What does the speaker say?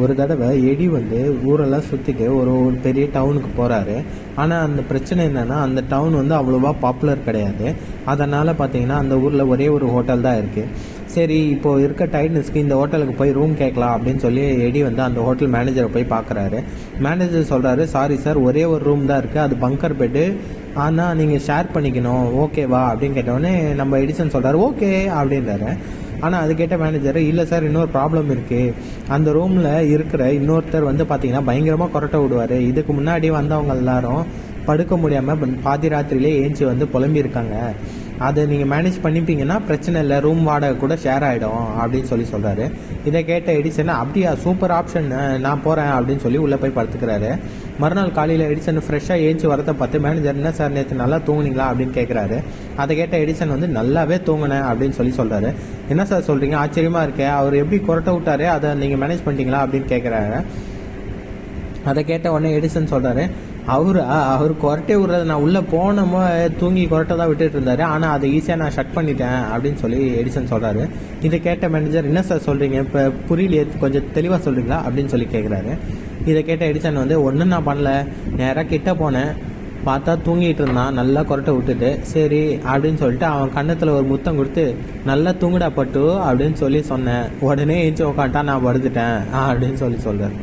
ஒரு தடவை எடி வந்து ஊரெல்லாம் சுற்றிட்டு ஒரு பெரிய டவுனுக்கு போகிறாரு. ஆனால் அந்த பிரச்சனை என்னென்னா, அந்த டவுன் வந்து அவ்வளோவா பாப்புலர் கிடையாது. அதனால் பார்த்தீங்கன்னா அந்த ஊரில் ஒரே ஒரு ஹோட்டல் தான் இருக்குது. சரி, இப்போது இருக்க டைட்னஸ்க்கு இந்த ஹோட்டலுக்கு போய் ரூம் கேட்கலாம் அப்படின்னு சொல்லி எடி வந்து அந்த ஹோட்டல் மேனேஜரை போய் பார்க்குறாரு. மேனேஜர் சொல்கிறாரு, சாரி சார், ஒரே ஒரு ரூம் தான் இருக்குது, அது பங்கர் பெட்டு, ஆனால் நீங்கள் ஷேர் பண்ணிக்கணும், ஓகேவா அப்படின்னு கேட்டவுடனே நம்ம எடிசன் சொல்கிறாரு ஓகே அப்படின்றாரு. ஆனால் அது கேட்ட மேனேஜர், இல்லை சார், இன்னொரு ப்ராப்ளம் இருக்குது. அந்த ரூமில் இருக்கிற இன்னொருத்தர் வந்து பார்த்தீங்கன்னா பயங்கரமாக கொரட்டை விடுவார். இதுக்கு முன்னாடி வந்தவங்க எல்லாரும் படுக்க முடியாமல் பாதி ராத்திரியிலே ஏஞ்சி வந்து புலம்பியிருக்காங்க. அதை நீங்கள் மேனேஜ் பண்ணிப்பீங்கன்னா பிரச்சனை இல்லை, ரூம் வாடகை கூட ஷேர் ஆகிடும் அப்படின்னு சொல்கிறாரு. இதை கேட்ட எடிசன், அப்படியா, சூப்பர் ஆப்ஷன், நான் போகிறேன் அப்படின்னு சொல்லி உள்ளே போய் படுத்துக்கிறாரு. மறுநாள் காலையில் எடிசன் ஃப்ரெஷ்ஷாக ஏஞ்சி வரதை பார்த்து மேனேஜர், என்ன சார் நேற்று நல்லா தூங்குனீங்களா அப்படின்னு கேட்குறாரு. அதை கேட்ட எடிசன் வந்து, நல்லாவே தூங்கினேன் அப்படின்னு சொல்கிறாரு. என்ன சார் சொல்கிறீங்க, ஆச்சரியமாக இருக்கே, அவர் எப்படி கொரட்டை விட்டாரு, அதை நீங்கள் மேனேஜ் பண்ணிட்டீங்களா அப்படின்னு கேட்குறாரு. அதை கேட்ட உடனே எடிசன் சொல்கிறாரு, அவர் கொரட்டை விடுறது நான் உள்ளே போனமோ தூங்கி கொரட்டை தான் விட்டுட்டு இருந்தார், ஆனால் அதை ஈஸியாக நான் ஷட் பண்ணிட்டேன் அப்படின்னு சொல்லி எடிசன் சொல்கிறாரு. இதை கேட்ட மேனேஜர், என்ன சார் சொல்கிறீங்க, இப்போ புரியலையே, கொஞ்சம் தெளிவாக சொல்கிறீங்களா அப்படின்னு சொல்லி கேட்குறாரு. இதை கேட்ட எடிசன் வந்து, ஒன்றும் நான் பண்ணல, நேராக கிட்ட போனேன், பார்த்தா தூங்கிட்டு இருந்தான், நல்லா கொரட்டை விட்டுட்டு, சரி அப்படின்னு சொல்லிட்டு அவன் கன்னத்தில் ஒரு முத்தம் கொடுத்து, நல்லா தூங்குடா பட்டு அப்படின்னு சொல்லி சொன்னேன், உடனே ஏஞ்சி உக்காண்டா நான் படுத்துட்டேன் அப்படின்னு சொல்கிறார்.